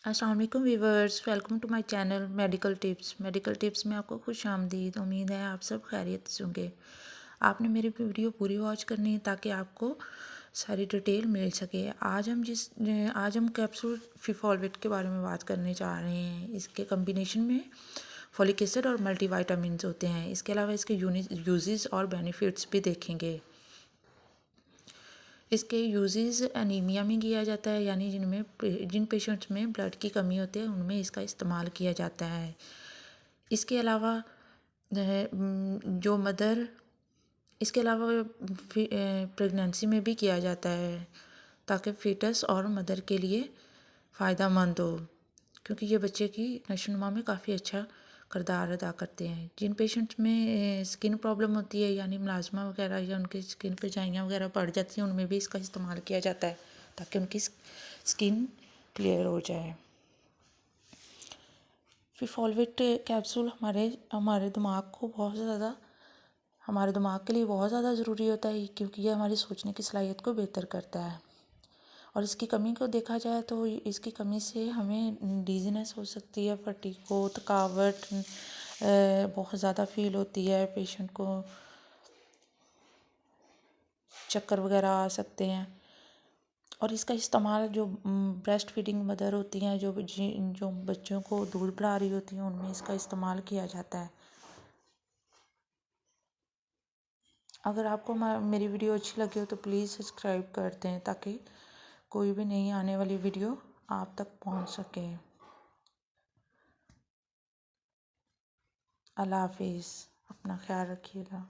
السلام علیکم viewers, welcome to my channel medical tips میں آپ کو خوش آمدید۔ امید ہے آپ سب خیریت سے ہوں گے۔ آپ نے میری ویڈیو پوری واچ کرنی ہے تاکہ آپ کو ساری ڈیٹیل مل سکے۔ آج ہم کیپسول فیفالویٹ کے بارے میں بات کرنے چاہ رہے ہیں۔ اس کے کمبینیشن میں فولک ایسڈ اور ملٹی وائٹامنس ہوتے ہیں۔ اس کے علاوہ اس کے یوزز اور بینیفٹس بھی دیکھیں گے۔ اس کے یوزز انیمیا میں کیا جاتا ہے، یعنی جن پیشنٹس میں بلڈ کی کمی ہوتی ہے ان میں اس کا استعمال کیا جاتا ہے۔ اس کے علاوہ اس کے علاوہ پریگنینسی میں بھی کیا جاتا ہے تاکہ فیٹس اور مدر کے لیے فائدہ مند ہو، کیونکہ یہ بچے کی نشو و نما میں کافی اچھا کردار ادا کرتے ہیں۔ جن پیشنٹس میں اسکن پرابلم ہوتی ہے، یعنی ملازمہ وغیرہ یا ان کی اسکن پہ جائیاں وغیرہ پڑ جاتی ہیں، ان میں بھی اس کا استعمال کیا جاتا ہے تاکہ ان کی اسکن کلیئر ہو جائے۔ فیفالویٹ کیپسول ہمارے دماغ کے لیے بہت زیادہ ضروری ہوتا ہے، کیونکہ یہ ہماری سوچنے کی صلاحیت کو بہتر کرتا ہے۔ اور اس کی کمی کو دیکھا جائے تو اس کی کمی سے ہمیں ڈیزینس ہو سکتی ہے، فٹیگو، تھکاوٹ بہت زیادہ فیل ہوتی ہے، پیشنٹ کو چکر وغیرہ آ سکتے ہیں۔ اور اس کا استعمال جو بریسٹ فیڈنگ مدر ہوتی ہیں، جو بچوں کو دودھ پلا رہی ہوتی ہیں، ان میں اس کا استعمال کیا جاتا ہے۔ اگر آپ کو میری ویڈیو اچھی لگی ہو تو پلیز سبسکرائب کر دیں تاکہ کوئی بھی نئی آنے والی ویڈیو آپ تک پہنچ سکے۔ اللہ حافظ، اپنا خیال رکھیے گا۔